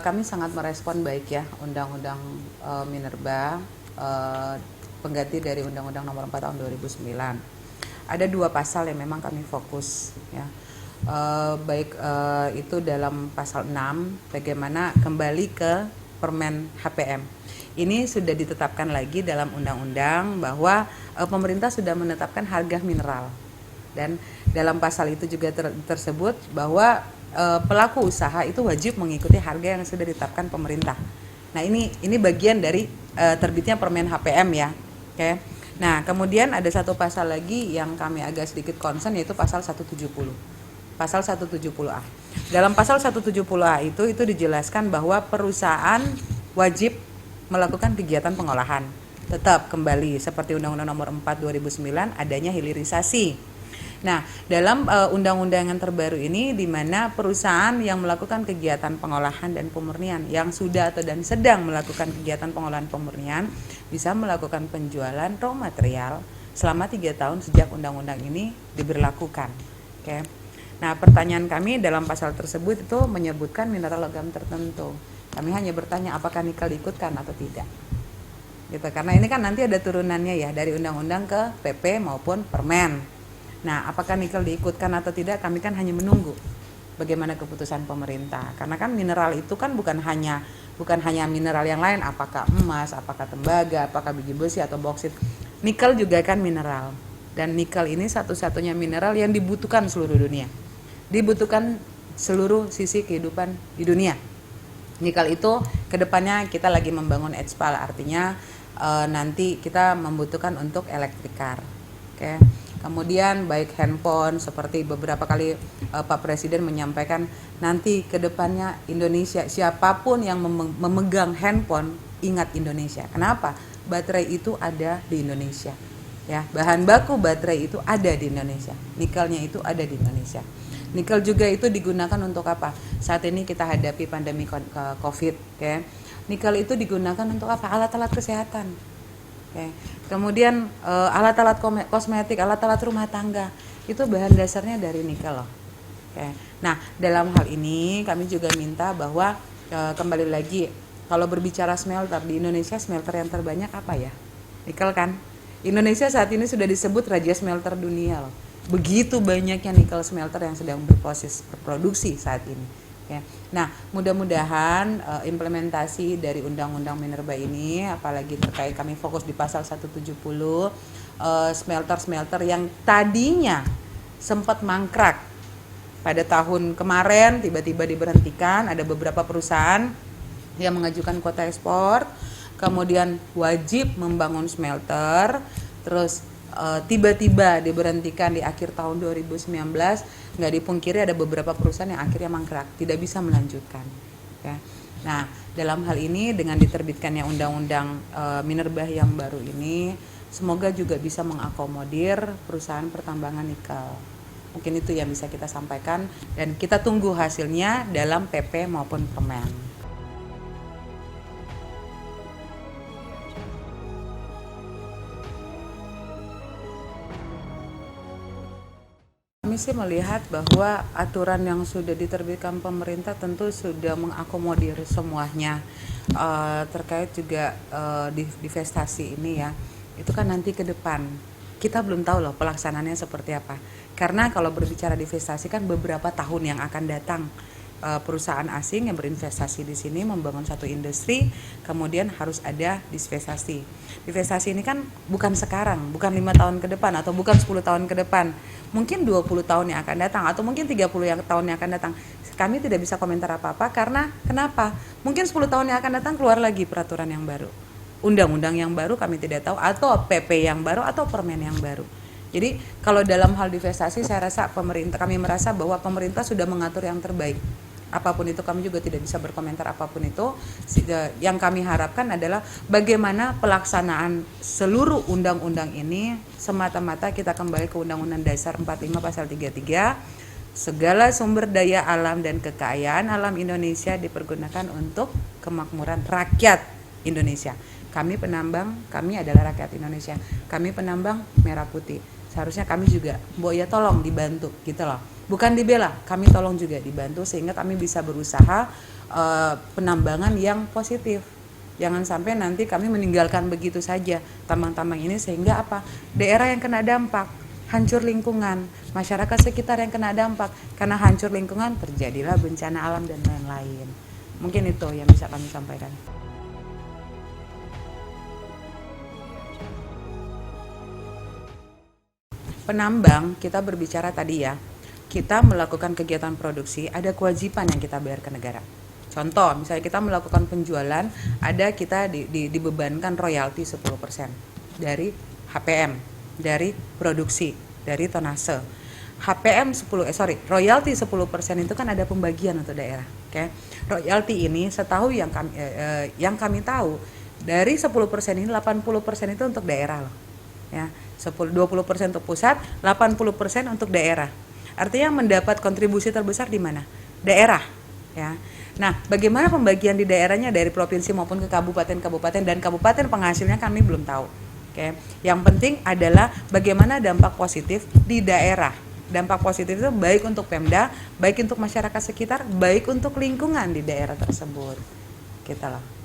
Kami sangat merespon baik ya Undang-Undang Minerba, pengganti dari Undang-Undang Nomor 4 Tahun 2009. Ada 2 pasal yang memang kami fokus ya. Baik itu dalam pasal 6 bagaimana kembali ke Permen HPM. Ini sudah ditetapkan lagi dalam undang-undang bahwa pemerintah sudah menetapkan harga mineral. Dan dalam pasal itu juga tersebut bahwa pelaku usaha itu wajib mengikuti harga yang sudah ditetapkan pemerintah. Nah, ini bagian dari terbitnya Permen HPM ya. Oke. Nah, kemudian ada satu pasal lagi yang kami agak sedikit concern, yaitu pasal 170. Pasal 170A. Dalam pasal 170A itu dijelaskan bahwa perusahaan wajib melakukan kegiatan pengolahan. Tetap kembali seperti Undang-Undang Nomor 4 2009 adanya hilirisasi. Nah, dalam undang-undang yang terbaru ini di mana perusahaan yang melakukan kegiatan pengolahan dan pemurnian yang sudah atau dan sedang melakukan kegiatan pengolahan pemurnian bisa melakukan penjualan raw material selama 3 tahun sejak undang-undang ini diberlakukan. Oke. Nah, pertanyaan kami dalam pasal tersebut itu menyebutkan mineral logam tertentu. Kami hanya bertanya apakah nikel diikutkan atau tidak. Gitu, karena ini kan nanti ada turunannya ya dari undang-undang ke PP maupun Permen. Nah, apakah nikel diikutkan atau tidak, kami kan hanya menunggu bagaimana keputusan pemerintah. Karena kan mineral itu kan bukan hanya mineral yang lain, apakah emas, apakah tembaga, apakah biji besi atau boksit. Nikel juga kan mineral. Dan nikel ini satu-satunya mineral yang dibutuhkan seluruh dunia. Dibutuhkan seluruh sisi kehidupan di dunia. Nikel itu kedepannya kita lagi membangun EDSPAL, artinya nanti kita membutuhkan untuk electric car. Oke. Kemudian baik handphone, seperti beberapa kali Pak Presiden menyampaikan nanti kedepannya Indonesia, siapapun yang memegang handphone ingat Indonesia. Kenapa? Baterai itu ada di Indonesia. Ya, bahan baku baterai itu ada di Indonesia. Nikelnya itu ada di Indonesia. Nikel juga itu digunakan untuk apa? Saat ini kita hadapi pandemi COVID, okay? Nikel itu digunakan untuk apa? Alat-alat kesehatan. Okay. Kemudian alat-alat kosmetik, alat-alat rumah tangga, itu bahan dasarnya dari nikel loh. Okay. Nah, dalam hal ini kami juga minta bahwa kembali lagi kalau berbicara smelter di Indonesia, smelter yang terbanyak apa ya? Nikel kan? Indonesia saat ini sudah disebut raja smelter dunia loh. Begitu banyaknya nikel smelter yang sedang berproses berproduksi saat ini. Ya. Nah, mudah-mudahan implementasi dari Undang-Undang Minerba ini, apalagi terkait kami fokus di pasal 170, smelter-smelter yang tadinya sempat mangkrak pada tahun kemarin tiba-tiba diberhentikan. Ada beberapa perusahaan yang mengajukan kuota ekspor, kemudian wajib membangun smelter, terus tiba-tiba diberhentikan di akhir tahun 2019. Nggak dipungkiri ada beberapa perusahaan yang akhirnya mangkrak, tidak bisa melanjutkan. Ya. Nah, dalam hal ini dengan diterbitkannya undang-undang Minerba yang baru ini, semoga juga bisa mengakomodir perusahaan pertambangan nikel. Mungkin itu yang bisa kita sampaikan dan kita tunggu hasilnya dalam PP maupun Permen. Kami sih melihat bahwa aturan yang sudah diterbitkan pemerintah tentu sudah mengakomodir semuanya, terkait juga divestasi ini ya. Itu kan nanti ke depan kita belum tahu loh pelaksanaannya seperti apa. Karena kalau berbicara divestasi kan beberapa tahun yang akan datang. Perusahaan asing yang berinvestasi di sini membangun satu industri, kemudian harus ada divestasi. Divestasi ini kan bukan sekarang, bukan 5 tahun ke depan atau bukan 10 tahun ke depan. Mungkin 20 tahun yang akan datang atau mungkin 30 tahun yang akan datang. Kami tidak bisa komentar apa-apa karena kenapa? Mungkin 10 tahun yang akan datang keluar lagi peraturan yang baru. Undang-undang yang baru kami tidak tahu, atau PP yang baru atau Permen yang baru. Jadi kalau dalam hal divestasi saya rasa kami merasa bahwa pemerintah sudah mengatur yang terbaik. Apapun itu kami juga tidak bisa berkomentar apapun itu. Yang kami harapkan adalah bagaimana pelaksanaan seluruh undang-undang ini semata-mata kita kembali ke Undang-Undang Dasar 45 Pasal 33. Segala sumber daya alam dan kekayaan alam Indonesia dipergunakan untuk kemakmuran rakyat Indonesia. Kami penambang, kami adalah rakyat Indonesia. Kami penambang merah putih. Seharusnya kami juga, ya tolong dibantu gitu loh. Bukan dibela, kami tolong juga dibantu sehingga kami bisa berusaha penambangan yang positif. Jangan sampai nanti kami meninggalkan begitu saja tambang-tambang ini sehingga apa? Daerah yang kena dampak, hancur lingkungan, masyarakat sekitar yang kena dampak. Karena hancur lingkungan terjadilah bencana alam dan lain-lain. Mungkin itu yang bisa kami sampaikan. Penambang, kita berbicara tadi ya, kita melakukan kegiatan produksi, ada kewajiban yang kita bayar ke negara. Contoh, misalnya kita melakukan penjualan, ada kita dibebankan royalti 10% dari HPM, dari produksi, dari tonase. Royalti 10% itu kan ada pembagian untuk daerah. Oke. Royalti ini setahu yang kami tahu, dari 10% ini 80% itu untuk daerah loh. Ya, 20% untuk pusat, 80% untuk daerah. Artinya mendapat kontribusi terbesar di mana? Daerah, ya. Nah, bagaimana pembagian di daerahnya dari provinsi maupun ke kabupaten-kabupaten dan kabupaten penghasilnya kami belum tahu. Oke. Yang penting adalah bagaimana dampak positif di daerah. Dampak positif itu baik untuk Pemda, baik untuk masyarakat sekitar, baik untuk lingkungan di daerah tersebut. Gitu loh.